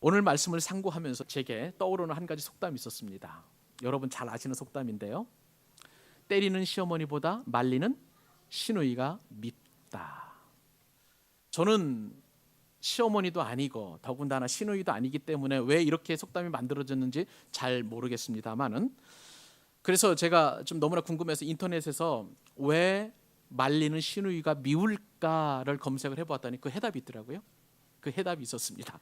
오늘 말씀을 상고하면서 제게 떠오르는 한 가지 속담이 있었습니다. 여러분 잘 아시는 속담인데요. 때리는 시어머니보다 말리는 시누이가 밉다. 저는 시어머니도 아니고 더군다나 시누이도 아니기 때문에 왜 이렇게 속담이 만들어졌는지 잘 모르겠습니다만은, 그래서 제가 좀 너무나 궁금해서 인터넷에서 왜 말리는 시누이가 미울까를 검색을 해보았더니 그 해답이 있더라고요. 그 해답이 있었습니다.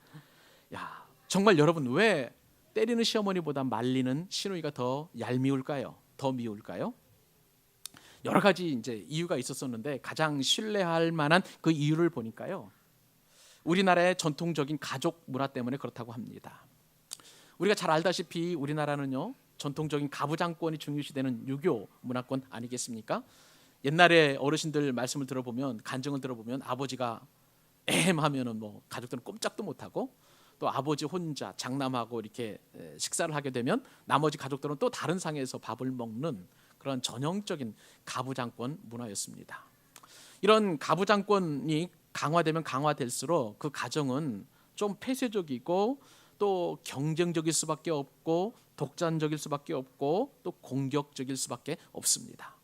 야, 정말 여러분, 왜 때리는 시어머니보다 말리는 시누이가 더 얄미울까요? 더 미울까요? 여러 가지 이제 이유가 있었었는데 가장 신뢰할 만한 그 이유를 보니까요, 우리나라의 전통적인 가족 문화 때문에 그렇다고 합니다. 우리가 잘 알다시피 우리나라는요, 전통적인 가부장권이 중요시되는 유교 문화권 아니겠습니까? 옛날에 어르신들 말씀을 들어보면, 간증을 들어보면 아버지가 하면은 뭐 가족들은 꼼짝도 못하고, 또 아버지 혼자 장남하고 이렇게 식사를 하게 되면 나머지 가족들은 또 다른 상에서 밥을 먹는 그런 전형적인 가부장권 문화였습니다. 이런 가부장권이 강화되면 강화될수록 그 가정은 좀 폐쇄적이고 또 경쟁적일 수밖에 없고 독단적일 수밖에 없고 또 공격적일 수밖에 없습니다.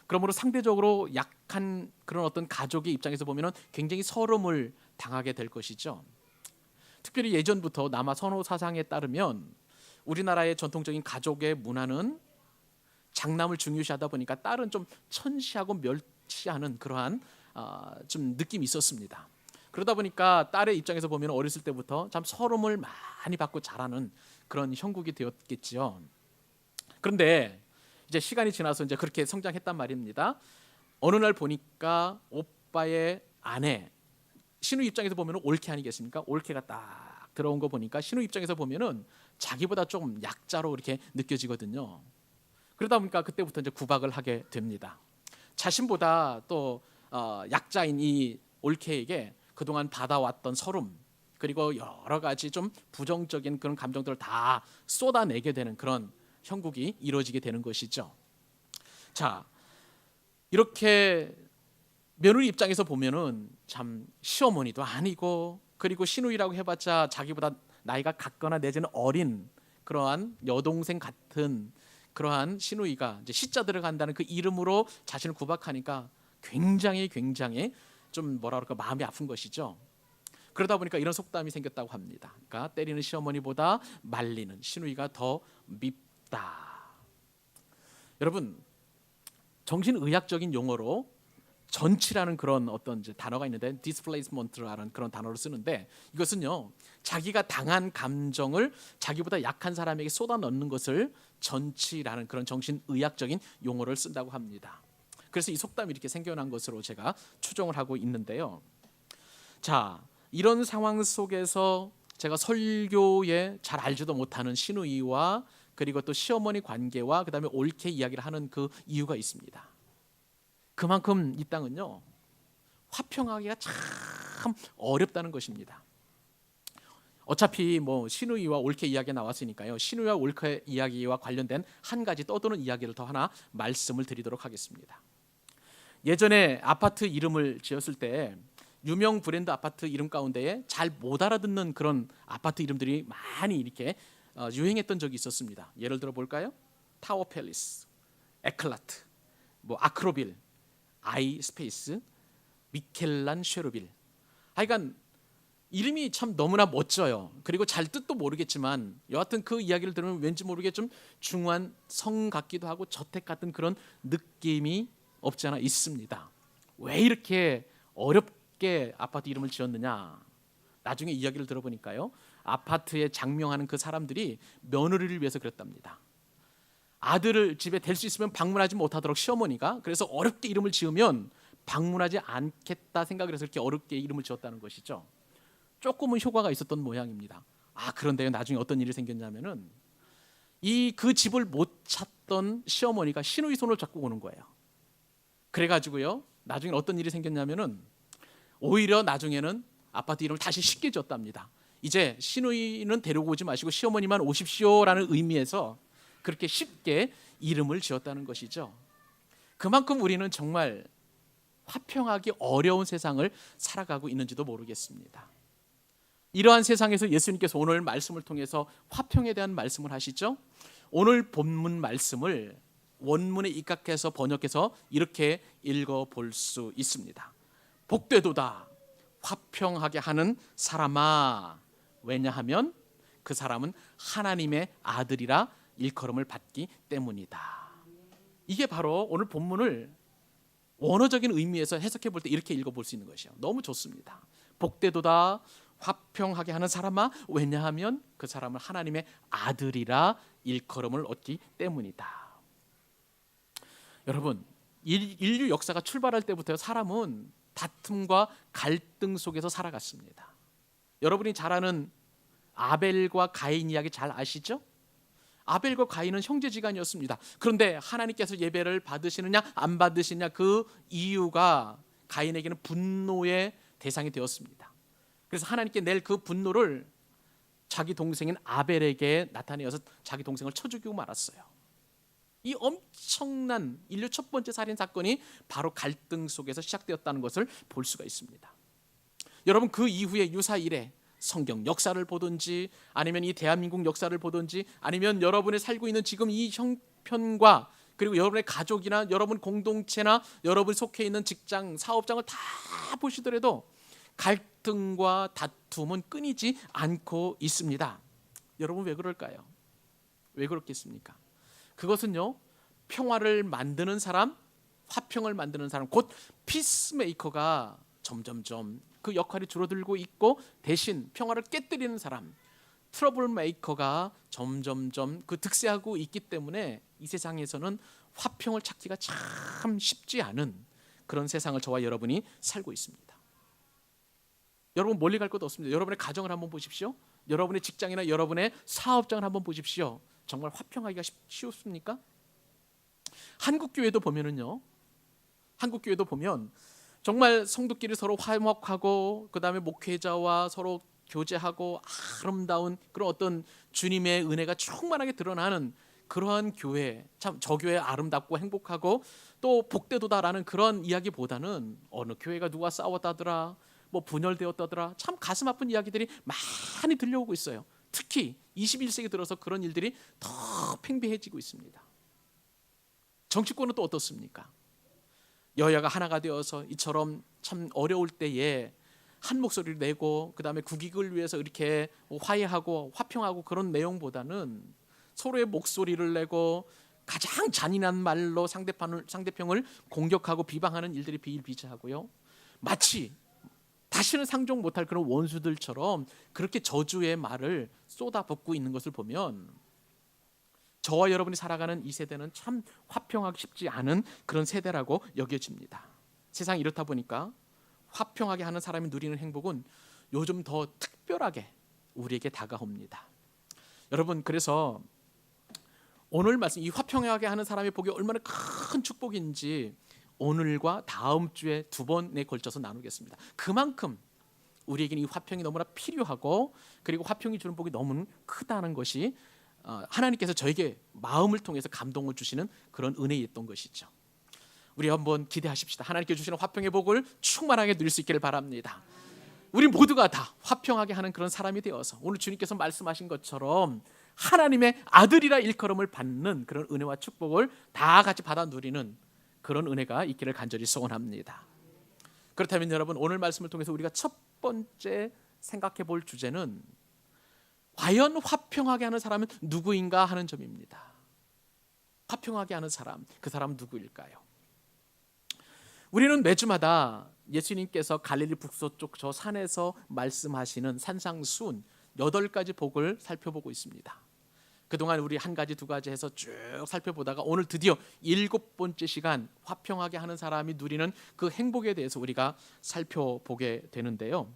그러므로 상대적으로 약한 그런 어떤 가족의 입장에서 보면 굉장히 서름을 당하게 될 것이죠. 특별히 예전부터 남아 선호 사상에 따르면 우리나라의 전통적인 가족의 문화는 장남을 중요시하다 보니까 딸은 좀 천시하고 멸시하는 그러한 좀 느낌이 있었습니다. 그러다 보니까 딸의 입장에서 보면 어렸을 때부터 참 서름을 많이 받고 자라는 그런 형국이 되었겠죠. 그런데 이제 시간이 지나서 이제 그렇게 성장했단 말입니다. 어느 날 보니까 오빠의 아내, 신우 입장에서 보면 올케 아니겠습니까? 올케가 딱 들어온 거 보니까 신우 입장에서 보면은 자기보다 좀 약자로 이렇게 느껴지거든요. 그러다 보니까 그때부터 이제 구박을 하게 됩니다. 자신보다 또 약자인 이 올케에게 그동안 받아왔던 서름, 그리고 여러 가지 좀 부정적인 그런 감정들을 다 쏟아내게 되는 그런 형국이 이루어지게 되는 것이죠. 자, 이렇게 며느리 입장에서 보면은 참 시어머니도 아니고, 그리고 시누이라고 해봤자 자기보다 나이가 같거나 내지는 어린 그러한 여동생 같은 그러한 시누이가 이제 시자 들어간다는 그 이름으로 자신을 구박하니까 굉장히 좀 뭐라 그럴까, 마음이 아픈 것이죠. 그러다 보니까 이런 속담이 생겼다고 합니다. 그러니까 때리는 시어머니보다 말리는 시누이가 더 밉다. 여러분, 정신의학적인 용어로 전치라는 그런 어떤 이제 단어가 있는데, displacement라는 그런 단어를 쓰는데, 이것은요, 자기가 당한 감정을 자기보다 약한 사람에게 쏟아 넣는 것을 전치라는 그런 정신의학적인 용어를 쓴다고 합니다. 그래서 이 속담이 이렇게 생겨난 것으로 제가 추정을 하고 있는데요. 자, 이런 상황 속에서 제가 설교에 잘 알지도 못하는 시누이와 그리고 또 시어머니 관계와 그다음에 옳게 이야기를 하는 그 이유가 있습니다. 그만큼 이 땅은요, 화평하기가 참 어렵다는 것입니다. 어차피 뭐 시누이와 올케 이야기가 나왔으니까요, 시누이와 올케 이야기와 관련된 한 가지 떠도는 이야기를 더 하나 말씀을 드리도록 하겠습니다. 예전에 아파트 이름을 지었을 때 유명 브랜드 아파트 이름 가운데에 잘 못 알아듣는 그런 아파트 이름들이 많이 이렇게 유행했던 적이 있었습니다. 예를 들어 볼까요? 타워 팰리스, 에클라트, 뭐 아크로빌, 아이 스페이스, 미켈란 쉐르빌. 하여간 이름이 참 너무나 멋져요. 그리고 잘 뜻도 모르겠지만 여하튼 그 이야기를 들으면 왠지 모르게 좀 중후한 성 같기도 하고 저택 같은 그런 느낌이 없지 않아 있습니다. 왜 이렇게 어렵게 아파트 이름을 지었느냐? 나중에 이야기를 들어보니까요, 아파트에 장명하는 그 사람들이 며느리를 위해서 그랬답니다. 아들을 집에 될 수 있으면 방문하지 못하도록 시어머니가, 그래서 어렵게 이름을 지으면 방문하지 않겠다 생각을 해서 이렇게 어렵게 이름을 지었다는 것이죠. 조금은 효과가 있었던 모양입니다. 그런데요, 나중에 어떤 일이 생겼냐면은 그 집을 못 찾던 시어머니가 시누이 손을 잡고 오는 거예요. 그래가지고요, 나중에 어떤 일이 생겼냐면은 오히려 나중에는 아파트 이름을 다시 쉽게 지었답니다. 이제 시누이는 데려오지 마시고 시어머니만 오십시오라는 의미에서 그렇게 쉽게 이름을 지었다는 것이죠. 그만큼 우리는 정말 화평하기 어려운 세상을 살아가고 있는지도 모르겠습니다. 이러한 세상에서 예수님께서 오늘 말씀을 통해서 화평에 대한 말씀을 하시죠. 오늘 본문 말씀을 원문에 입각해서 번역해서 이렇게 읽어볼 수 있습니다. 복되도다 화평하게 하는 사람아, 왜냐하면 그 사람은 하나님의 아들이라 일컬음을 받기 때문이다. 이게 바로 오늘 본문을 원어적인 의미에서 해석해 볼 때 이렇게 읽어볼 수 있는 것이에요. 너무 좋습니다. 복되도다 화평하게 하는 사람아, 왜냐하면 그 사람은 하나님의 아들이라 일컬음을 얻기 때문이다. 여러분, 인류 역사가 출발할 때부터 사람은 다툼과 갈등 속에서 살아갔습니다. 여러분이 잘 아는 아벨과 가인 이야기 잘 아시죠? 아벨과 가인은 형제지간이었습니다. 그런데 하나님께서 예배를 받으시느냐 안 받으시느냐 그 이유가 가인에게는 분노의 대상이 되었습니다. 그래서 하나님께 낼 그 분노를 자기 동생인 아벨에게 나타내어서 자기 동생을 쳐 죽이고 말았어요. 이 엄청난 인류 첫 번째 살인 사건이 바로 갈등 속에서 시작되었다는 것을 볼 수가 있습니다. 여러분, 그 이후에 유사 이래 성경 역사를 보든지 아니면 이 대한민국 역사를 보든지 아니면 여러분이 살고 있는 지금 이 형편과 그리고 여러분의 가족이나 여러분 공동체나 여러분 속해 있는 직장, 사업장을 다 보시더라도 갈등과 다툼은 끊이지 않고 있습니다. 여러분 왜 그럴까요? 왜 그렇겠습니까? 그것은요, 평화를 만드는 사람, 화평을 만드는 사람, 곧 피스메이커가 점점점 그 역할이 줄어들고 있고 대신 평화를 깨뜨리는 사람, 트러블 메이커가 점점점 그 득세하고 있기 때문에 이 세상에서는 화평을 찾기가 참 쉽지 않은 그런 세상을 저와 여러분이 살고 있습니다. 여러분 멀리 갈 것도 없습니다. 여러분의 가정을 한번 보십시오. 여러분의 직장이나 여러분의 사업장을 한번 보십시오. 정말 화평하기가 쉬웠습니까? 한국 교회도 보면은요. 한국 교회도 보면 정말 성도끼리 서로 화목하고 그다음에 목회자와 서로 교제하고 아름다운 그런 어떤 주님의 은혜가 충만하게 드러나는 그러한 교회, 참 저 교회 아름답고 행복하고 또 복되도다라는 그런 이야기보다는 어느 교회가 누가 싸웠다더라, 뭐 분열되었다더라, 참 가슴 아픈 이야기들이 많이 들려오고 있어요. 특히 21세기 들어서 그런 일들이 더 팽배해지고 있습니다. 정치권은 또 어떻습니까? 여야가 하나가 되어서 이처럼 참 어려울 때에 한 목소리를 내고 그다음에 국익을 위해서 이렇게 화해하고 화평하고 그런 내용보다는 서로의 목소리를 내고 가장 잔인한 말로 상대편을 공격하고 비방하는 일들이 비일비재하고요. 마치 다시는 상종 못할 그런 원수들처럼 그렇게 저주의 말을 쏟아붓고 있는 것을 보면 저와 여러분이 살아가는 이 세대는 참 화평하기 쉽지 않은 그런 세대라고 여겨집니다. 세상이 이렇다 보니까 화평하게 하는 사람이 누리는 행복은 요즘 더 특별하게 우리에게 다가옵니다. 여러분, 그래서 오늘 말씀 이 화평하게 하는 사람이 보기 얼마나 큰 축복인지 오늘과 다음 주에 두 번에 걸쳐서 나누겠습니다. 그만큼 우리에게는 이 화평이 너무나 필요하고 그리고 화평이 주는 복이 너무 크다는 것이 하나님께서 저에게 마음을 통해서 감동을 주시는 그런 은혜였던 것이죠. 우리 한번 기대하십시다. 하나님께 주시는 화평의 복을 충만하게 누릴 수 있기를 바랍니다. 우리 모두가 다 화평하게 하는 그런 사람이 되어서 오늘 주님께서 말씀하신 것처럼 하나님의 아들이라 일컬음을 받는 그런 은혜와 축복을 다 같이 받아 누리는 그런 은혜가 있기를 간절히 소원합니다. 그렇다면 여러분, 오늘 말씀을 통해서 우리가 첫 번째 생각해 볼 주제는 과연 화평하게 하는 사람은 누구인가 하는 점입니다. 화평하게 하는 사람, 그 사람은 누구일까요? 우리는 매주마다 예수님께서 갈릴리 북서쪽 저 산에서 말씀하시는 산상수훈 8가지 복을 살펴보고 있습니다. 그동안 우리 한 가지 두 가지 해서 쭉 살펴보다가 오늘 드디어 7번째 시간 화평하게 하는 사람이 누리는 그 행복에 대해서 우리가 살펴보게 되는데요.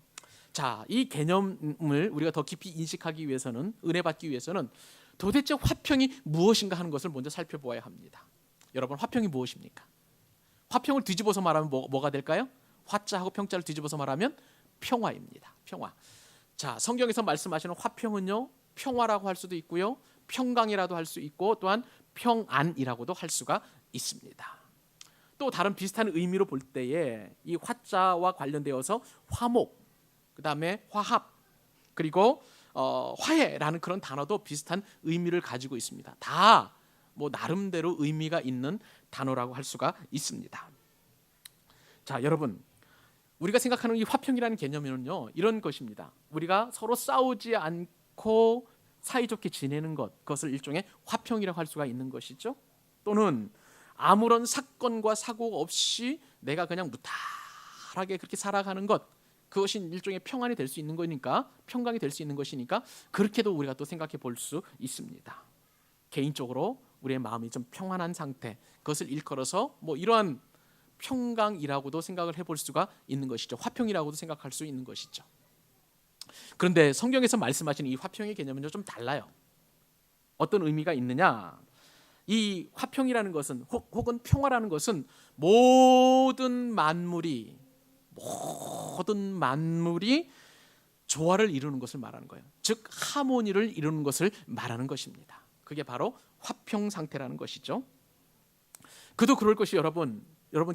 자, 이 개념을 우리가 더 깊이 인식하기 위해서는, 은혜 받기 위해서는 도대체 화평이 무엇인가 하는 것을 먼저 살펴보아야 합니다. 여러분, 화평이 무엇입니까? 화평을 뒤집어서 말하면 뭐가 될까요? 화자하고 평자를 뒤집어서 말하면 평화입니다. 평화. 자, 성경에서 말씀하시는 화평은요, 평화라고 할 수도 있고요, 평강이라도 할 수 있고 또한 평안이라고도 할 수가 있습니다. 또 다른 비슷한 의미로 볼 때에 이 화자와 관련되어서 화목, 그 다음에 화합, 그 그리고 화해라는 그런 단어도 비슷한 의미를 가지고 있습니다. 다 뭐 나름대로 의미가 있는 단어라고 할 수가 있습니다. 자, 여러분, 우리가 생각하는 이 화평이라는 개념은요, 이런 것입니다. 우리가 서로 싸우지 않고 사이좋게 지내는 것, 그것을 일종의 화평이라고 할 수가 있는 것이죠. 또는 아무런 사건과 사고가 없이 내가 그냥 무탈하게 그렇게 살아가는 것, 그것이 일종의 평안이 될 수 있는 거니까, 평강이 될 수 있는 것이니까 그렇게도 우리가 또 생각해 볼 수 있습니다. 개인적으로 우리의 마음이 좀 평안한 상태, 그것을 일컬어서 뭐 이러한 평강이라고도 생각을 해볼 수가 있는 것이죠. 화평이라고도 생각할 수 있는 것이죠. 그런데 성경에서 말씀하시는 이 화평의 개념은 좀 달라요. 어떤 의미가 있느냐? 이 화평이라는 것은 혹은 평화라는 것은 모든 만물이 조화를 이루는 것을 말하는 거예요. 즉 하모니를 이루는 것을 말하는 것입니다. 그게 바로 화평 상태라는 것이죠. 그도 그럴 것이 여러분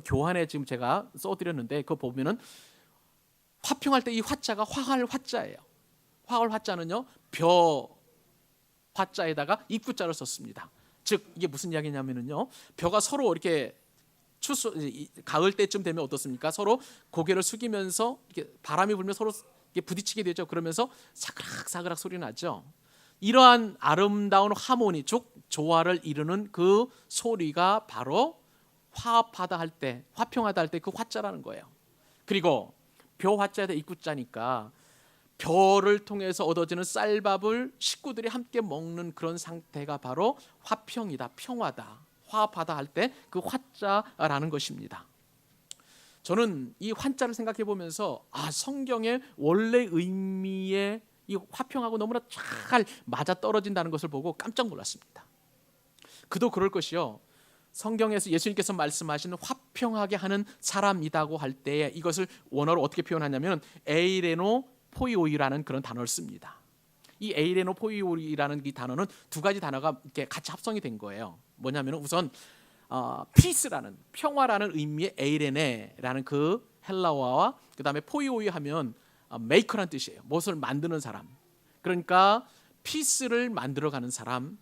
교환에 지금 제가 써드렸는데 그거 보면은 화평할 때 이 화자가 화할 화자예요. 화할 화자는요 벼 화자에다가 입구자를 썼습니다. 즉 이게 무슨 이야기냐면은요 벼가 서로 이렇게 가을 때쯤 되면 어떻습니까? 서로 고개를 숙이면서 이렇게 바람이 불면 서로 이렇게 부딪히게 되죠. 그러면서 사그락사그락 소리 나죠. 이러한 아름다운 하모니, 즉 조화를 이루는 그 소리가 바로 화합하다 할 때, 화평하다 할 때 그 화자라는 거예요. 그리고 벼 화자에다 입구자니까 벼를 통해서 얻어지는 쌀밥을 식구들이 함께 먹는 그런 상태가 바로 화평이다, 평화다, 화합하다 할 때 그 화자라는 것입니다. 저는 이 환자를 생각해 보면서 성경의 원래 의미의 이 화평하고 너무나 잘 맞아 떨어진다는 것을 보고 깜짝 놀랐습니다. 그도 그럴 것이요. 성경에서 예수님께서 말씀하시는 화평하게 하는 사람이라고 할 때에 이것을 원어로 어떻게 표현하냐면 에이레노 포이오이라는 그런 단어를 씁니다. 이 에이레노 포이오이라는 이 단어는 두 가지 단어가 이렇게 같이 합성이 된 거예요. 뭐냐면 우선 피스라는 평화라는 의미의 에이레네라는 그 헬라어와 그 다음에 포이오이 하면 메이커라는 뜻이에요. 무엇을 만드는 사람. 그러니까 피스를 만들어가는 사람,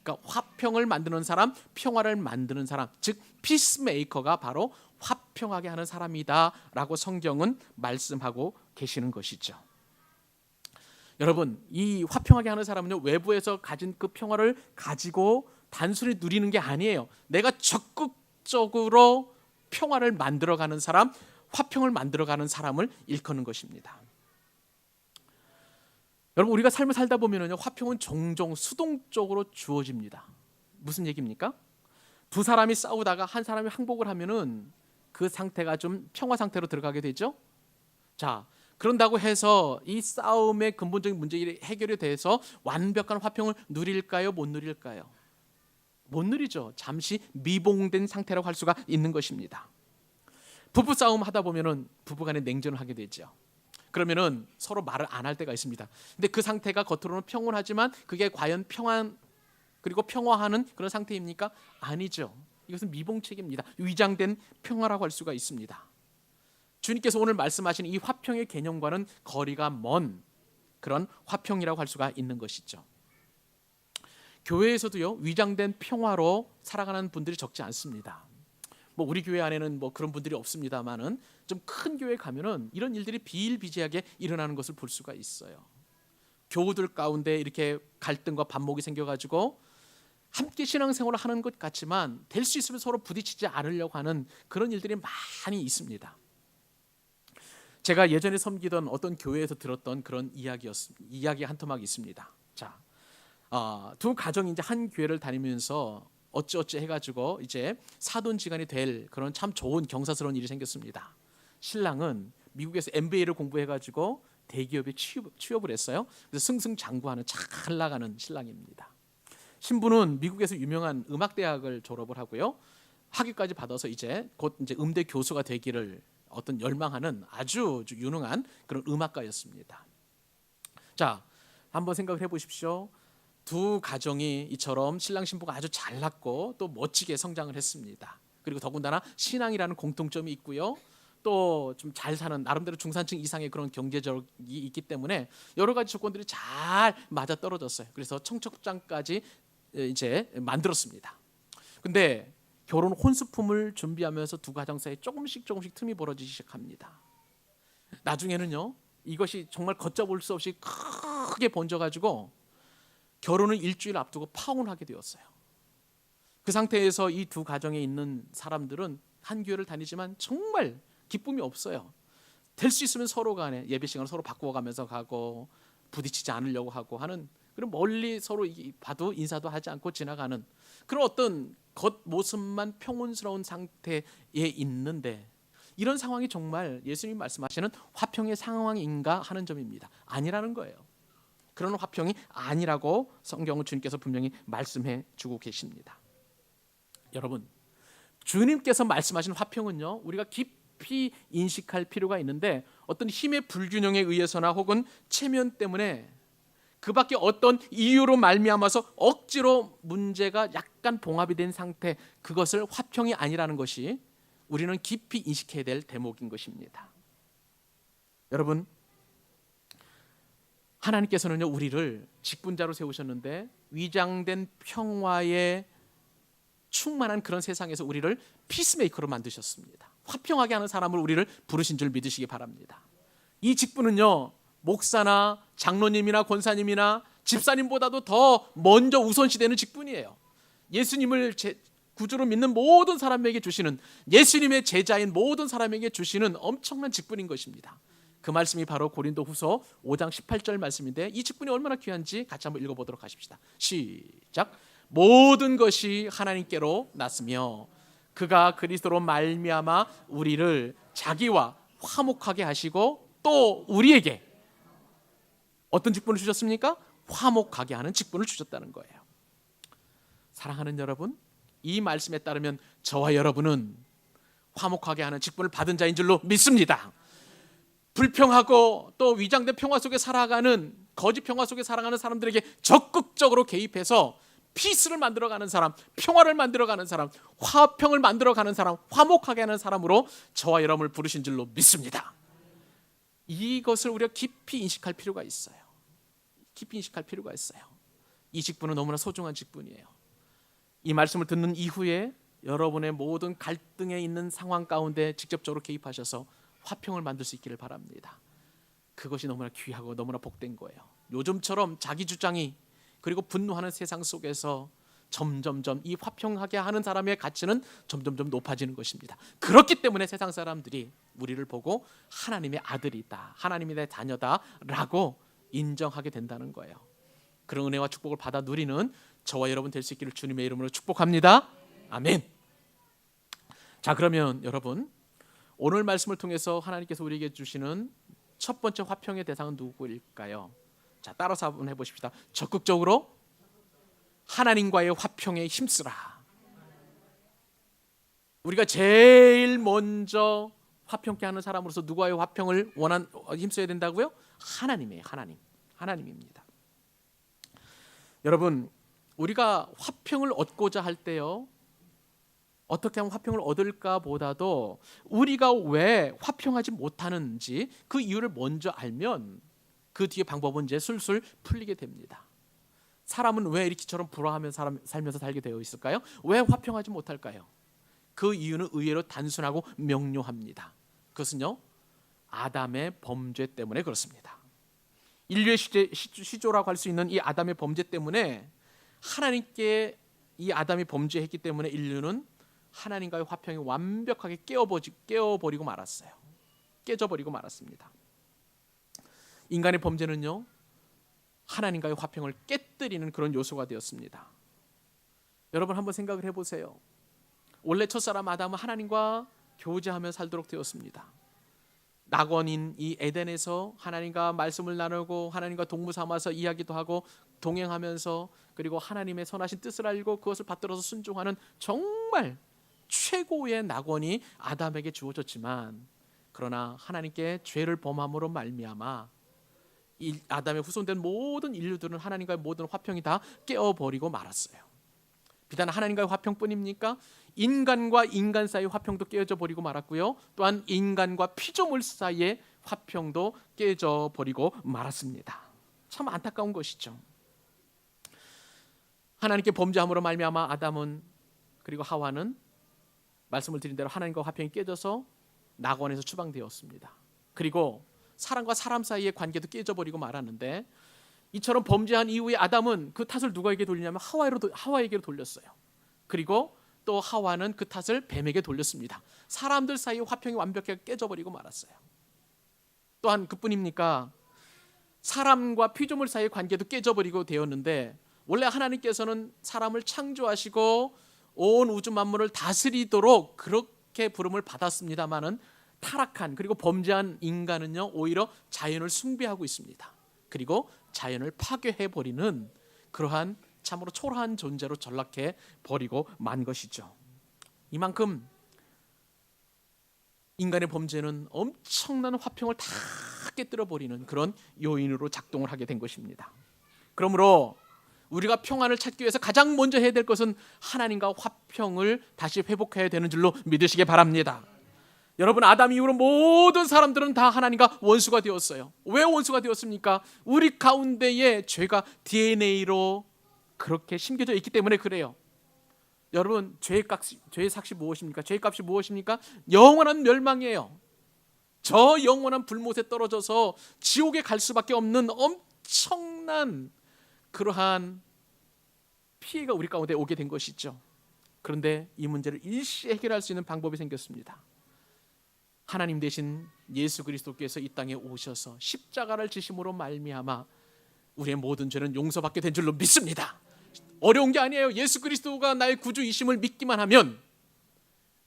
그러니까 화평을 만드는 사람, 평화를 만드는 사람, 즉 피스메이커가 바로 화평하게 하는 사람이다라고 성경은 말씀하고 계시는 것이죠. 여러분, 이 화평하게 하는 사람은요 외부에서 가진 그 평화를 가지고 단순히 누리는 게 아니에요. 내가 적극적으로 평화를 만들어가는 사람, 화평을 만들어가는 사람을 일컫는 것입니다. 여러분, 우리가 삶을 살다 보면요 화평은 종종 수동적으로 주어집니다. 무슨 얘기입니까? 두 사람이 싸우다가 한 사람이 항복을 하면은 그 상태가 좀 평화 상태로 들어가게 되죠. 자, 그런다고 해서 이 싸움의 근본적인 문제가 해결이 돼서 완벽한 화평을 누릴까요? 못 누릴까요? 못 누리죠. 잠시 미봉된 상태라고 할 수가 있는 것입니다. 부부 싸움 하다 보면은 부부간에 냉전을 하게 되죠. 그러면은 서로 말을 안 할 때가 있습니다. 근데 그 상태가 겉으로는 평온하지만 그게 과연 평안 그리고 평화하는 그런 상태입니까? 아니죠. 이것은 미봉책입니다. 위장된 평화라고 할 수가 있습니다. 주님께서 오늘 말씀하시는 이 화평의 개념과는 거리가 먼 그런 화평이라고 할 수가 있는 것이죠. 교회에서도요 위장된 평화로 살아가는 분들이 적지 않습니다. 뭐 우리 교회 안에는 뭐 그런 분들이 없습니다만은 좀 큰 교회 가면은 이런 일들이 비일비재하게 일어나는 것을 볼 수가 있어요. 교우들 가운데 이렇게 갈등과 반목이 생겨가지고 함께 신앙생활을 하는 것 같지만 될 수 있으면 서로 부딪히지 않으려고 하는 그런 일들이 많이 있습니다. 제가 예전에 섬기던 어떤 교회에서 들었던 그런 이야기 한 토막이 있습니다. 자, 두 가정이 이제 한 교회를 다니면서 어찌어찌 해가지고 이제 사돈지간이 될 그런 참 좋은 경사스러운 일이 생겼습니다. 신랑은 미국에서 MBA를 공부해가지고 대기업에 취업을 했어요. 그래서 승승장구하는 잘 나가는 신랑입니다. 신부는 미국에서 유명한 음악대학을 졸업을 하고요, 학위까지 받아서 이제 곧 이제 음대 교수가 되기를 어떤 열망하는 아주 유능한 그런 음악가였습니다. 자, 한번 생각을 해보십시오. 두 가정이 이처럼 신랑 신부가 아주 잘났고 또 멋지게 성장을 했습니다. 그리고 더군다나 신앙이라는 공통점이 있고요. 또 좀 잘 사는 나름대로 중산층 이상의 그런 경제적이 있기 때문에 여러 가지 조건들이 잘 맞아 떨어졌어요. 그래서 청첩장까지 이제 만들었습니다. 근데 결혼 혼수품을 준비하면서 두 가정 사이에 조금씩 틈이 벌어지기 시작합니다. 나중에는요, 이것이 정말 걷잡을 수 없이 크게 번져가지고 결혼을 일주일 앞두고 파혼하게 되었어요. 그 상태에서 이 두 가정에 있는 사람들은 한 교회를 다니지만 정말 기쁨이 없어요. 될 수 있으면 서로 간에 예배 시간을 서로 바꾸어가면서 가고 부딪히지 않으려고 하고 하는, 그런 멀리 서로 봐도 인사도 하지 않고 지나가는 그런 어떤 겉모습만 평온스러운 상태에 있는데, 이런 상황이 정말 예수님이 말씀하시는 화평의 상황인가 하는 점입니다. 아니라는 거예요. 그런 화평이 아니라고 성경은 주님께서 분명히 말씀해 주고 계십니다. 여러분, 주님께서 말씀하신 화평은요, 우리가 깊이 인식할 필요가 있는데, 어떤 힘의 불균형에 의해서나 혹은 체면 때문에 그 밖에 어떤 이유로 말미암아서 억지로 문제가 약간 봉합이 된 상태, 그것을 화평이 아니라는 것이 우리는 깊이 인식해야 될 대목인 것입니다. 여러분, 하나님께서는요, 우리를 직분자로 세우셨는데 위장된 평화에 충만한 그런 세상에서 우리를 피스메이커로 만드셨습니다. 화평하게 하는 사람을 우리를 부르신 줄 믿으시기 바랍니다. 이 직분은요, 목사나 장로님이나 권사님이나 집사님보다도 더 먼저 우선시되는 직분이에요. 예수님을 구주로 믿는 모든 사람에게 주시는, 예수님의 제자인 모든 사람에게 주시는 엄청난 직분인 것입니다. 그 말씀이 바로 고린도후서 5장 18절 말씀인데, 이 직분이 얼마나 귀한지 같이 한번 읽어보도록 하십시다. 시작. 모든 것이 하나님께로 났으며 그가 그리스도로 말미암아 우리를 자기와 화목하게 하시고 또 우리에게 어떤 직분을 주셨습니까? 화목하게 하는 직분을 주셨다는 거예요. 사랑하는 여러분, 이 말씀에 따르면 저와 여러분은 화목하게 하는 직분을 받은 자인 줄로 믿습니다. 불평하고 또 위장된 평화 속에 살아가는, 거짓 평화 속에 살아가는 사람들에게 적극적으로 개입해서 피스를 만들어가는 사람, 평화를 만들어가는 사람, 화평을 만들어가는 사람, 화목하게 하는 사람으로 저와 여러분을 부르신 줄로 믿습니다. 이것을 우리가 깊이 인식할 필요가 있어요. 깊이 인식할 필요가 있어요. 이 직분은 너무나 소중한 직분이에요. 이 말씀을 듣는 이후에 여러분의 모든 갈등에 있는 상황 가운데 직접적으로 개입하셔서 화평을 만들 수 있기를 바랍니다. 그것이 너무나 귀하고 너무나 복된 거예요. 요즘처럼 자기 주장이 그리고 분노하는 세상 속에서 점점점 이 화평하게 하는 사람의 가치는 점점점 높아지는 것입니다. 그렇기 때문에 세상 사람들이 우리를 보고 하나님의 아들이다, 하나님의 내 자녀다라고 인정하게 된다는 거예요. 그런 은혜와 축복을 받아 누리는 저와 여러분 될 수 있기를 주님의 이름으로 축복합니다. 아멘. 자, 그러면 여러분, 오늘 말씀을 통해서 하나님께서 우리에게 주시는 첫 번째 화평의 대상은 누구일까요? 자, 따라서 한번 해보십시다. 적극적으로 하나님과의 화평에 힘쓰라. 우리가 제일 먼저 화평케 하는 사람으로서 누구와의 화평을 힘써야 된다고요? 하나님이에요. 하나님입니다. 여러분, 우리가 화평을 얻고자 할 때요, 어떻게 하면 화평을 얻을까 보다도 우리가 왜 화평하지 못하는지 그 이유를 먼저 알면 그 뒤에 방법은 이제 술술 풀리게 됩니다. 사람은 왜 이렇게처럼 불화하며 살면서 살게 되어 있을까요? 왜 화평하지 못할까요? 그 이유는 의외로 단순하고 명료합니다. 그것은요, 아담의 범죄 때문에 그렇습니다. 인류의 시조라고 할 수 있는 이 아담의 범죄 때문에, 하나님께 이 아담이 범죄했기 때문에 인류는 하나님과의 화평이 완벽하게 깨져버리고 말았습니다. 인간의 범죄는요, 하나님과의 화평을 깨뜨리는 그런 요소가 되었습니다. 여러분 한번 생각을 해보세요. 원래 첫사람 아담은 하나님과 교제하며 살도록 되었습니다. 낙원인 이 에덴에서 하나님과 말씀을 나누고 하나님과 동무 삼아서 이야기도 하고 동행하면서, 그리고 하나님의 선하신 뜻을 알고 그것을 받들어서 순종하는 정말 최고의 낙원이 아담에게 주어졌지만, 그러나 하나님께 죄를 범함으로 말미암아 이 아담의 후손된 모든 인류들은 하나님과의 모든 화평이 다 깨어버리고 말았어요. 비단 하나님과의 화평뿐입니까? 인간과 인간 사이의 화평도 깨져 버리고 말았고요. 또한 인간과 피조물 사이의 화평도 깨져 버리고 말았습니다. 참 안타까운 것이죠. 하나님께 범죄함으로 말미암아 아담은 그리고 하와는 말씀을 드린 대로 하나님과 화평이 깨져서 낙원에서 추방되었습니다. 그리고 사람과 사람 사이의 관계도 깨져버리고 말았는데, 이처럼 범죄한 이후에 아담은 그 탓을 누구에게 돌리냐면 하와에게 돌렸어요. 그리고 또 하와는 그 탓을 뱀에게 돌렸습니다. 사람들 사이의 화평이 완벽하게 깨져버리고 말았어요. 또한 그뿐입니까? 사람과 피조물 사이의 관계도 깨져버리고 되었는데, 원래 하나님께서는 사람을 창조하시고 온 우주 만물을 다스리도록 그렇게 부름을 받았습니다마는, 타락한 그리고 범죄한 인간은요, 오히려 자연을 숭배하고 있습니다. 그리고 자연을 파괴해버리는 그러한 참으로 초라한 존재로 전락해 버리고 만 것이죠. 이만큼 인간의 범죄는 엄청난 화평을 다 깨뜨려 버리는 그런 요인으로 작동을 하게 된 것입니다. 그러므로 우리가 평안을 찾기 위해서 가장 먼저 해야 될 것은 하나님과 화평을 다시 회복해야 되는 줄로 믿으시기 바랍니다. 여러분, 아담 이후로 모든 사람들은 다 하나님과 원수가 되었어요. 왜 원수가 되었습니까? 우리 가운데에 죄가 DNA로 그렇게 심겨져 있기 때문에 그래요. 여러분, 죄의 삭시 무엇입니까? 죄의 값이 무엇입니까? 영원한 멸망이에요. 저 영원한 불못에 떨어져서 지옥에 갈 수밖에 없는 엄청난 그러한 피해가 우리 가운데 오게 된 것이죠. 그런데 이 문제를 일시에 해결할 수 있는 방법이 생겼습니다. 하나님 대신 예수 그리스도께서 이 땅에 오셔서 십자가를 지심으로 말미암아 우리의 모든 죄는 용서받게 된 줄로 믿습니다. 어려운 게 아니에요. 예수 그리스도가 나의 구주이심을 믿기만 하면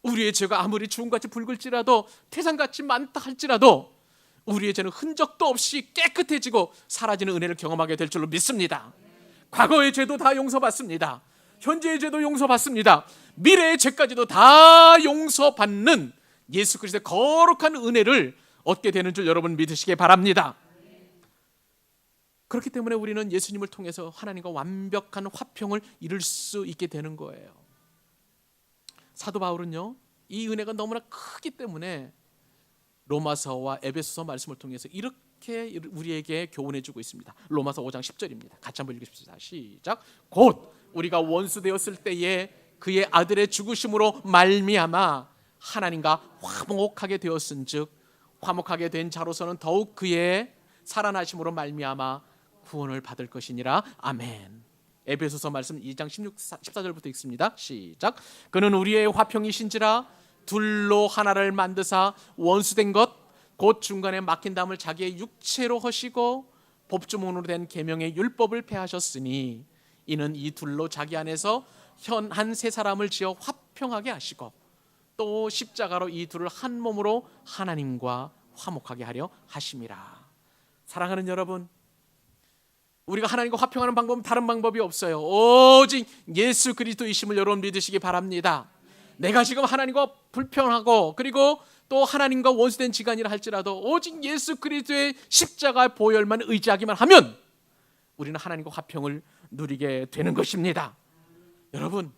우리의 죄가 아무리 주홍같이 붉을지라도, 태산같이 많다 할지라도 우리의 죄는 흔적도 없이 깨끗해지고 사라지는 은혜를 경험하게 될 줄로 믿습니다. 과거의 죄도 다 용서받습니다. 현재의 죄도 용서받습니다. 미래의 죄까지도 다 용서받는 예수 그리스도의 거룩한 은혜를 얻게 되는 줄 여러분 믿으시기 바랍니다. 그렇기 때문에 우리는 예수님을 통해서 하나님과 완벽한 화평을 이룰 수 있게 되는 거예요. 사도 바울은요, 이 은혜가 너무나 크기 때문에 로마서와 에베소서 말씀을 통해서 이렇게 우리에게 교훈해 주고 있습니다. 로마서 5장 10절입니다. 같이 한번 읽읍시다. 시작. 곧 우리가 원수 되었을 때에 그의 아들의 죽으심으로 말미암아 하나님과 화목하게 되었은즉 화목하게 된 자로서는 더욱 그의 살아나심으로 말미암아 구원을 받을 것이니라. 아멘. 에베소서 말씀 2장 14절부터 읽습니다. 시작. 그는 우리의 화평이신지라 둘로 하나를 만드사 원수된 것 곧 중간에 막힌 담을 자기의 육체로 허시고 법주문으로 된 계명의 율법을 폐하셨으니 이는 이 둘로 자기 안에서 한 세 사람을 지어 화평하게 하시고 또 십자가로 이 둘을 한 몸으로 하나님과 화목하게 하려 하심이라. 사랑하는 여러분, 우리가 하나님과 화평하는 방법은 다른 방법이 없어요. 오직 예수 그리스도이심을 여러분 믿으시기 바랍니다. 내가 지금 하나님과 불평하고 그리고 또 하나님과 원수된 지간이라 할지라도 오직 예수 그리스도의 십자가 보혈만 의지하기만 하면 우리는 하나님과 화평을 누리게 되는 것입니다. 여러분,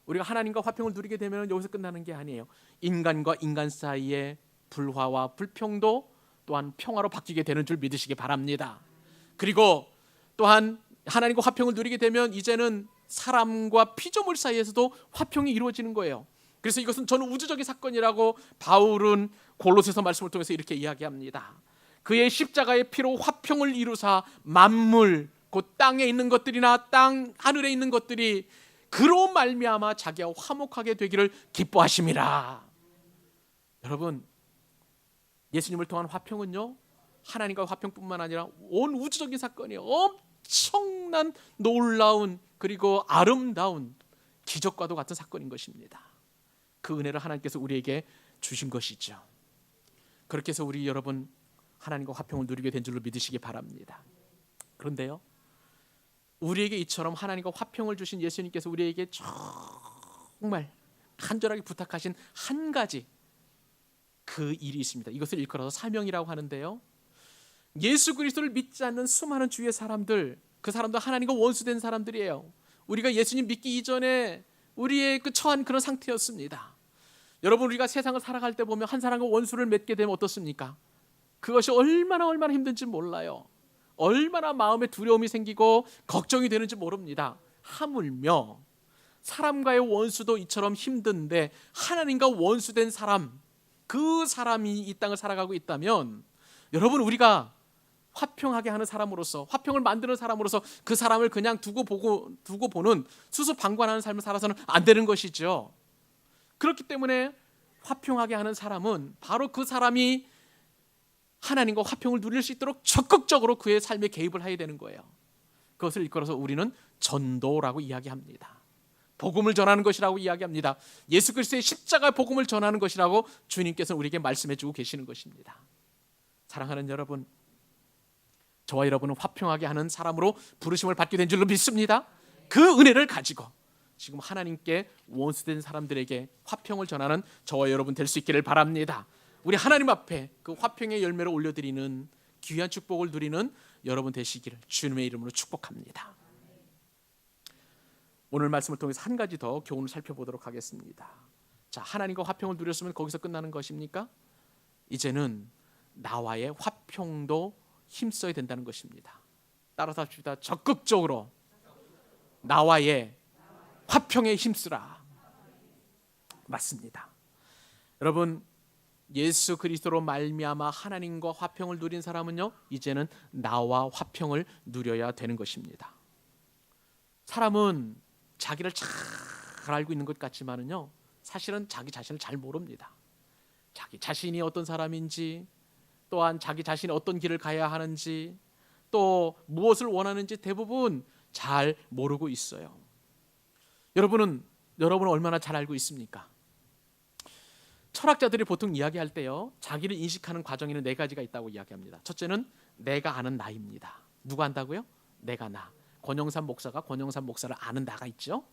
우리가 하나님과 화평을 누리게 되면 여기서 끝나는 게 아니에요. 인간과 인간 사이의 불화와 불평도 또한 평화로 바뀌게 되는 줄 믿으시기 바랍니다. 그리고 또한 하나님과 화평을 누리게 되면 이제는 사람과 피조물 사이에서도 화평이 이루어지는 거예요. 그래서 이것은 저는 우주적인 사건이라고 바울은 골로새서 말씀을 통해서 이렇게 이야기합니다. 그의 십자가의 피로 화평을 이루사 만물 곧 땅에 있는 것들이나 땅 하늘에 있는 것들이 그로 말미암아 자기와 화목하게 되기를 기뻐하심이라. 여러분, 예수님을 통한 화평은요, 하나님과 화평뿐만 아니라 온 우주적인 사건이에요. 엄청난 놀라운 그리고 아름다운 기적과도 같은 사건인 것입니다. 그 은혜를 하나님께서 우리에게 주신 것이죠. 그렇게 해서 우리 여러분 하나님과 화평을 누리게 된 줄로 믿으시기 바랍니다. 그런데요, 우리에게 이처럼 하나님과 화평을 주신 예수님께서 우리에게 정말 간절하게 부탁하신 한 가지 그 일이 있습니다. 이것을 일컬어서 사명이라고 하는데요, 예수 그리스도를 믿지 않는 수많은 주위의 사람들, 그 사람들 하나님과 원수된 사람들이에요. 우리가 예수님 믿기 이전에 우리의 그 처한 그런 상태였습니다. 여러분, 우리가 세상을 살아갈 때 보면 한 사람과 원수를 맺게 되면 어떻습니까? 그것이 얼마나 힘든지 몰라요. 얼마나 마음에 두려움이 생기고 걱정이 되는지 모릅니다. 하물며 사람과의 원수도 이처럼 힘든데 하나님과 원수된 사람, 그 사람이 이 땅을 살아가고 있다면 여러분, 우리가 화평하게 하는 사람으로서, 화평을 만드는 사람으로서 그 사람을 그냥 두고 보는 수수방관하는 삶을 살아서는 안 되는 것이죠. 그렇기 때문에 화평하게 하는 사람은 바로 그 사람이 하나님과 화평을 누릴 수 있도록 적극적으로 그의 삶에 개입을 해야 되는 거예요. 그것을 이끌어서 우리는 전도라고 이야기합니다. 복음을 전하는 것이라고 이야기합니다. 예수 그리스도의 십자가 복음을 전하는 것이라고 주님께서 우리에게 말씀해 주고 계시는 것입니다. 사랑하는 여러분, 저와 여러분은 화평하게 하는 사람으로 부르심을 받게 된 줄로 믿습니다. 그 은혜를 가지고 지금 하나님께 원수된 사람들에게 화평을 전하는 저와 여러분 될 수 있기를 바랍니다. 우리 하나님 앞에 그 화평의 열매를 올려드리는 귀한 축복을 누리는 여러분 되시기를 주님의 이름으로 축복합니다. 오늘 말씀을 통해서 한 가지 더 교훈을 살펴보도록 하겠습니다. 자, 하나님과 화평을 누렸으면 거기서 끝나는 것입니까? 이제는 나와의 화평도 힘써야 된다는 것입니다. 따라서 합시다. 적극적으로 나와의 화평에 힘쓰라. 맞습니다. 여러분, 예수 그리스도로 말미암아 하나님과 화평을 누린 사람은요, 이제는 나와 화평을 누려야 되는 것입니다. 사람은 자기를 잘 알고 있는 것 같지만은요, 사실은 자기 자신을 잘 모릅니다. 자기 자신이 어떤 사람인지, 또한 자기 자신이 어떤 길을 가야 하는지, 또 무엇을 원하는지 대부분 잘 모르고 있어요. 여러분은 얼마나 잘 알고 있습니까? 철학자들이 보통 이야기할 때요, 자기를 인식하는 과정에는 네 가지가 있다고 이야기합니다. 첫째는 내가 아는 나입니다. 누가 안다고요? 내가 나. 권영삼 목사가 권영삼 목사를 아는 나가 있죠.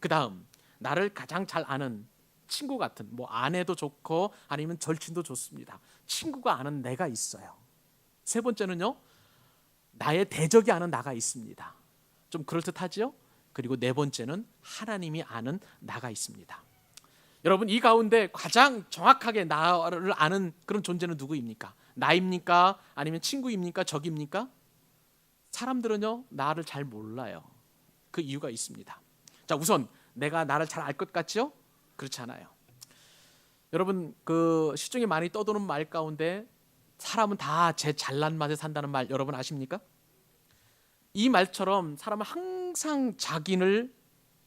그 다음, 나를 가장 잘 아는 친구 같은, 뭐 아내도 좋고 아니면 절친도 좋습니다. 친구가 아는 내가 있어요. 세 번째는요, 나의 대적이 아는 나가 있습니다. 좀 그럴듯하지요? 그리고 네 번째는 하나님이 아는 나가 있습니다. 여러분, 이 가운데 가장 정확하게 나를 아는 그런 존재는 누구입니까? 나입니까? 아니면 친구입니까? 적입니까? 사람들은요, 나를 잘 몰라요. 그 이유가 있습니다. 자, 우선 내가 나를 잘 알 것 같죠? 그렇지 않아요. 여러분, 그 시중에 많이 떠도는 말 가운데 사람은 다 제 잘난 맛에 산다는 말 여러분 아십니까? 이 말처럼 사람은 항상 자기를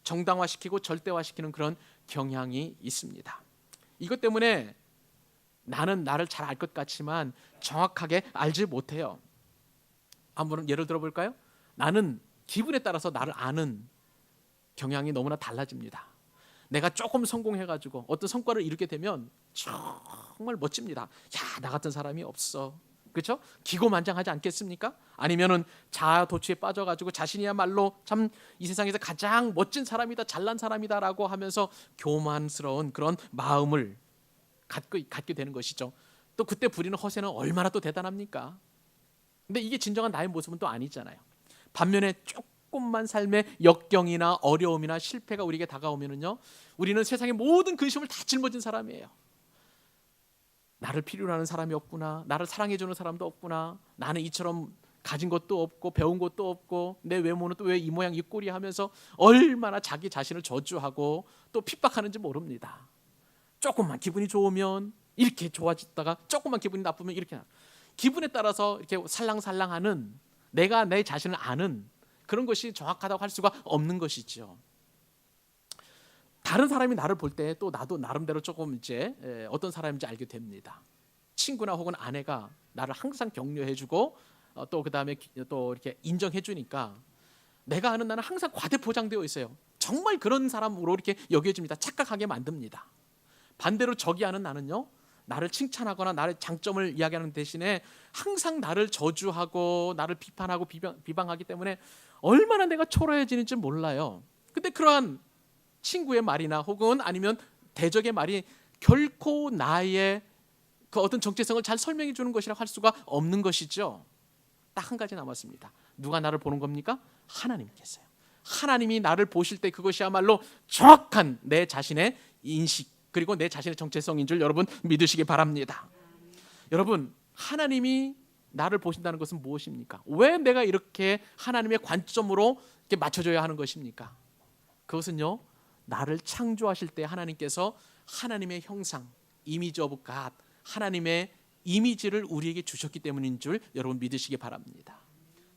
정당화시키고 절대화시키는 그런 경향이 있습니다. 이것 때문에 나는 나를 잘 알 것 같지만 정확하게 알지 못해요. 한번 예를 들어볼까요? 나는 기분에 따라서 나를 아는 경향이 너무나 달라집니다. 내가 조금 성공해가지고 어떤 성과를 이루게 되면 정말 멋집니다. 야, 나 같은 사람이 없어. 그렇죠? 기고만장하지 않겠습니까? 아니면은 자아 도취에 빠져가지고 자신이야말로 참 이 세상에서 가장 멋진 사람이다, 잘난 사람이다라고 하면서 교만스러운 그런 마음을 갖게 되는 것이죠. 또 그때 부리는 허세는 얼마나 또 대단합니까? 근데 이게 진정한 나의 모습은 또 아니잖아요. 반면에 조금만 삶의 역경이나 어려움이나 실패가 우리에게 다가오면은요, 우리는 세상의 모든 근심을 다 짊어진 사람이에요. 나를 필요로 하는 사람이 없구나, 나를 사랑해주는 사람도 없구나, 나는 이처럼 가진 것도 없고 배운 것도 없고 내 외모는 또 왜 이 모양 이 꼴이 하면서 얼마나 자기 자신을 저주하고 또 핍박하는지 모릅니다. 조금만 기분이 좋으면 이렇게 좋아지다가 조금만 기분이 나쁘면 이렇게, 기분에 따라서 이렇게 살랑살랑하는, 내가 내 자신을 아는 그런 것이 정확하다고 할 수가 없는 것이죠. 다른 사람이 나를 볼 때 또 나도 나름대로 조금 이제 어떤 사람인지 알게 됩니다. 친구나 혹은 아내가 나를 항상 격려해주고 또 그다음에 또 이렇게 인정해주니까 내가 아는 나는 항상 과대포장되어 있어요. 정말 그런 사람으로 이렇게 여겨집니다. 착각하게 만듭니다. 반대로 적이 아는 나는요, 나를 칭찬하거나 나의 장점을 이야기하는 대신에 항상 나를 저주하고 나를 비판하고 비방하기 때문에 얼마나 내가 초라해지는지 몰라요. 근데 그러한 친구의 말이나 혹은 아니면 대적의 말이 결코 나의 그 어떤 정체성을 잘 설명해 주는 것이라고 할 수가 없는 것이죠. 딱 한 가지 남았습니다. 누가 나를 보는 겁니까? 하나님께서요. 하나님이 나를 보실 때 그것이야말로 정확한 내 자신의 인식 그리고 내 자신의 정체성인 줄 여러분 믿으시기 바랍니다. 여러분, 하나님이 나를 보신다는 것은 무엇입니까? 왜 내가 이렇게 하나님의 관점으로 이렇게 맞춰줘야 하는 것입니까? 그것은요, 나를 창조하실 때 하나님께서 하나님의 형상, 이미지 오브 갓, 하나님의 이미지를 우리에게 주셨기 때문인 줄 여러분 믿으시기 바랍니다.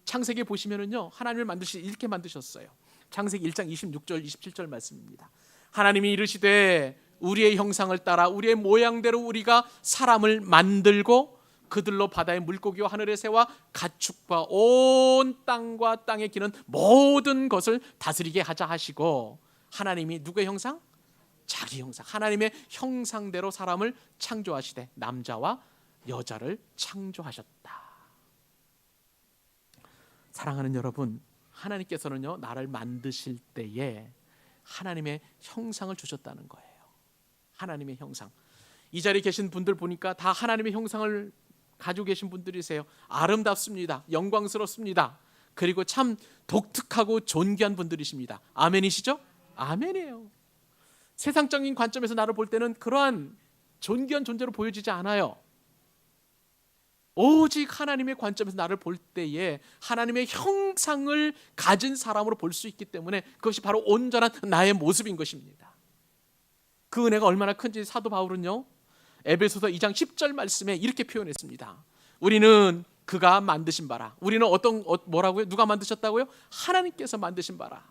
창세기 보시면은요, 하나님을 이렇게 만드셨어요. 창세기 1장 26절 27절 말씀입니다. 하나님이 이르시되 우리의 형상을 따라 우리의 모양대로 우리가 사람을 만들고 그들로 바다의 물고기와 하늘의 새와 가축과 온 땅과 땅에 기는 모든 것을 다스리게 하자 하시고, 하나님이 누구의 형상? 자기 형상, 하나님의 형상대로 사람을 창조하시되 남자와 여자를 창조하셨다. 사랑하는 여러분, 하나님께서는요, 나를 만드실 때에 하나님의 형상을 주셨다는 거예요. 하나님의 형상. 이 자리에 계신 분들 보니까 다 하나님의 형상을 가지고 계신 분들이세요. 아름답습니다. 영광스럽습니다. 그리고 참 독특하고 존귀한 분들이십니다. 아멘이시죠? 아멘이에요. 세상적인 관점에서 나를 볼 때는 그러한 존귀한 존재로 보여지지 않아요. 오직 하나님의 관점에서 나를 볼 때에 하나님의 형상을 가진 사람으로 볼 수 있기 때문에 그것이 바로 온전한 나의 모습인 것입니다. 그 은혜가 얼마나 큰지 사도 바울은요, 에베소서 2장 10절 말씀에 이렇게 표현했습니다. 우리는 그가 만드신 바라. 우리는 뭐라고요? 누가 만드셨다고요? 하나님께서 만드신 바라.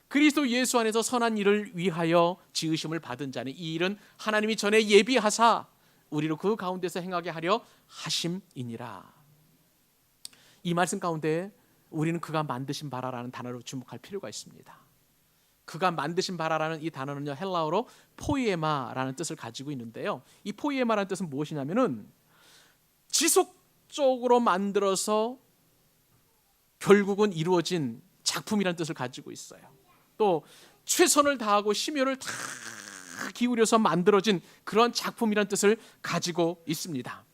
그리스도 예수 안에서 선한 일을 위하여 지으심을 받은 자니 이 일은 하나님이 전에 예비하사 우리로 그 가운데서 행하게 하려 하심이니라. 이 말씀 가운데 우리는 그가 만드신 바라라는 단어로 주목할 필요가 있습니다. 그가 만드신 바라라는 이 단어는요, 헬라어로 포이에마라는 뜻을 가지고 있는데요, 이 포이에마라는 뜻은 무엇이냐면은 지속적으로 만들어서 결국은 이루어진 작품이라는 뜻을 가지고 있어요. 또 최선을 다하고 심혈을 다 기울여서 만들어진 그런 작품이라는 뜻을 가지고 있습니다.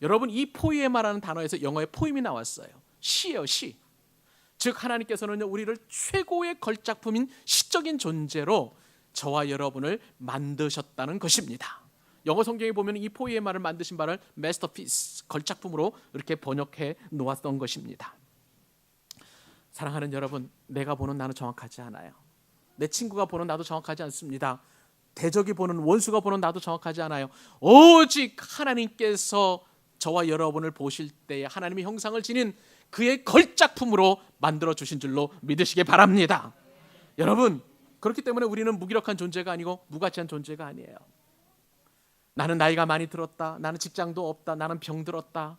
여러분, 이 포이에마라는 단어에서 영어의 포임이 나왔어요. 시예요, 시. 즉 하나님께서는 우리를 최고의 걸작품인 시적인 존재로 저와 여러분을 만드셨다는 것입니다. 영어 성경에 보면 이 포이에마를 만드신 바를 마스터피스, 걸작품으로 이렇게 번역해 놓았던 것입니다. 사랑하는 여러분, 내가 보는 나는 정확하지 않아요. 내 친구가 보는 나도 정확하지 않습니다. 대적이 보는, 원수가 보는 나도 정확하지 않아요. 오직 하나님께서 저와 여러분을 보실 때 하나님의 형상을 지닌 그의 걸작품으로 만들어 주신 줄로 믿으시기 바랍니다. 여러분, 그렇기 때문에 우리는 무기력한 존재가 아니고 무가치한 존재가 아니에요. 나는 나이가 많이 들었다, 나는 직장도 없다, 나는 병들었다,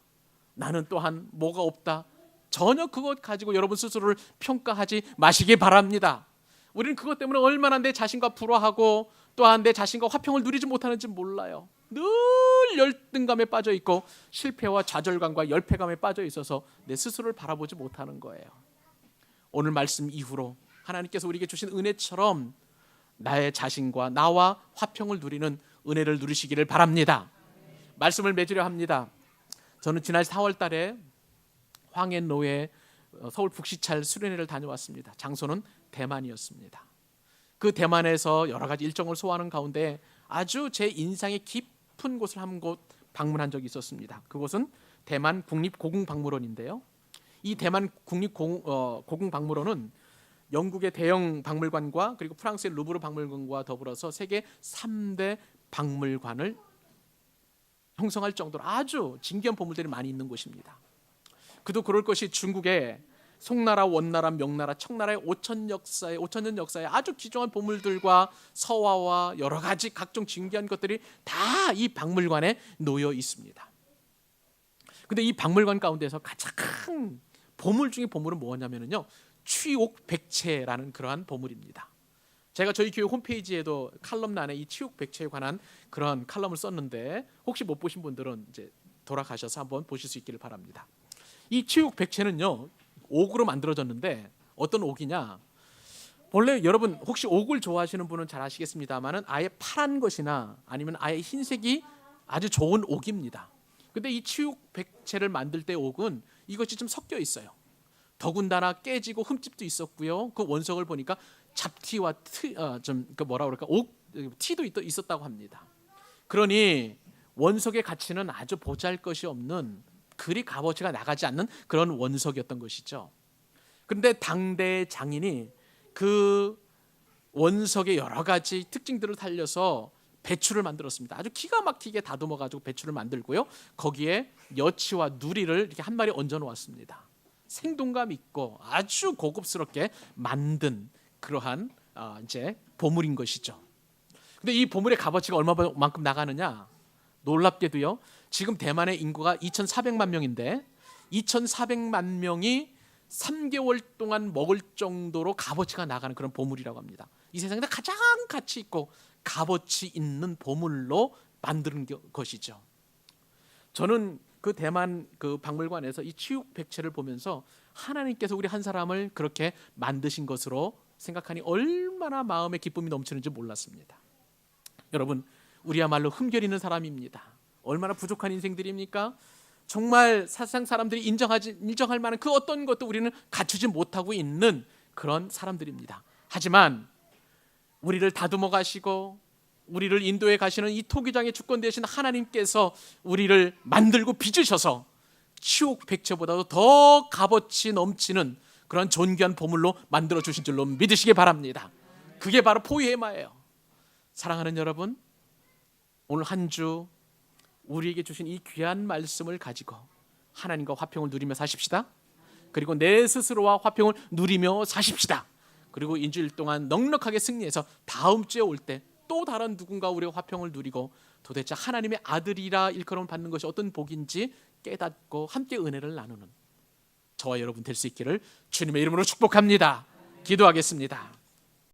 나는 또한 뭐가 없다, 전혀 그것 가지고 여러분 스스로를 평가하지 마시기 바랍니다. 우리는 그것 때문에 얼마나 내 자신과 불화하고 또한 내 자신과 화평을 누리지 못하는지 몰라요. 늘 열등감에 빠져 있고 실패와 좌절감과 열패감에 빠져 있어서 내 스스로를 바라보지 못하는 거예요. 오늘 말씀 이후로 하나님께서 우리에게 주신 은혜처럼 나의 자신과 나와 화평을 누리는 은혜를 누리시기를 바랍니다. 말씀을 맺으려 합니다. 저는 지난 4월 달에 황해노에 서울 북시찰 수련회를 다녀왔습니다. 장소는 대만이었습니다. 그 대만에서 여러 가지 일정을 소화하는 가운데 아주 제 인상에 깊은 곳을 한 곳 방문한 적이 있었습니다. 그곳은 대만 국립고궁박물원인데요. 이 대만 국립고궁박물원은 영국의 대형 박물관과 그리고 프랑스의 루브르 박물관과 더불어서 세계 3대 박물관을 형성할 정도로 아주 진귀한 보물들이 많이 있는 곳입니다. 그도 그럴 것이 중국의 송나라, 원나라, 명나라, 청나라의 5,000년 역사의 아주 귀중한 보물들과 서화와 여러 가지 각종 진귀한 것들이 다 이 박물관에 놓여 있습니다. 근데 이 박물관 가운데서 가장 큰 보물 중에 보물은 뭐냐면요, 취옥백체라는 그러한 보물입니다. 제가 저희 교회 홈페이지에도 칼럼란에 이 취옥백체에 관한 그런 칼럼을 썼는데 혹시 못 보신 분들은 이제 돌아가셔서 한번 보실 수 있기를 바랍니다. 이 취옥백체는요, 옥으로 만들어졌는데 어떤 옥이냐, 원래 여러분 혹시 옥을 좋아하시는 분은 잘 아시겠습니다만은 아예 파란 것이나 아니면 아예 흰색이 아주 좋은 옥입니다. 근데 이 취옥백체를 만들 때 옥은 이것이 좀 섞여 있어요. 더군다나 깨지고 흠집도 있었고요. 그 원석을 보니까 잡티와 좀그 뭐라 그럴까 티도 있었다고 합니다. 그러니 원석의 가치는 아주 보잘것이 없는, 그리 값어치가 나가지 않는 그런 원석이었던 것이죠. 그런데 당대 장인이 그 원석의 여러 가지 특징들을 살려서 배추를 만들었습니다. 아주 기가 막히게 다듬어 가지고 배추를 만들고요. 거기에 여치와 누리를 이렇게 한 마리 얹어 놓았습니다. 생동감 있고 아주 고급스럽게 만든 그러한 이제 보물인 것이죠. 근데 이 보물의 값어치가 얼마만큼 나가느냐? 놀랍게도요. 지금 대만의 인구가 2,400만 명인데 2,400만 명이 3개월 동안 먹을 정도로 값어치가 나가는 그런 보물이라고 합니다. 이 세상에서 가장 가치 있고 값어치 있는 보물로 만드는 것이죠. 저는 그 대만 그 박물관에서 이 치육 백채를 보면서 하나님께서 우리 한 사람을 그렇게 만드신 것으로 생각하니 얼마나 마음에 기쁨이 넘치는지 몰랐습니다. 여러분, 우리야말로 흠결있는 사람입니다. 얼마나 부족한 인생들입니까? 정말 세상 사람들이 인정할 만한 그 어떤 것도 우리는 갖추지 못하고 있는 그런 사람들입니다. 하지만 우리를 다듬어 가시고 우리를 인도해 가시는 이 토기장의 주권 되신 하나님께서 우리를 만들고 빚으셔서 치옥 백채보다도 더 값어치 넘치는 그런 존귀한 보물로 만들어 주신 줄로 믿으시기 바랍니다. 그게 바로 포이에마예요. 사랑하는 여러분, 오늘 한 주 우리에게 주신 이 귀한 말씀을 가지고 하나님과 화평을 누리며 사십시다. 그리고 내 스스로와 화평을 누리며 사십시다. 그리고 일주일 동안 넉넉하게 승리해서 다음 주에 올 때 또 다른 누군가 우리와 화평을 누리고 도대체 하나님의 아들이라 일컬음 받는 것이 어떤 복인지 깨닫고 함께 은혜를 나누는 저와 여러분 될 수 있기를 주님의 이름으로 축복합니다. 기도하겠습니다.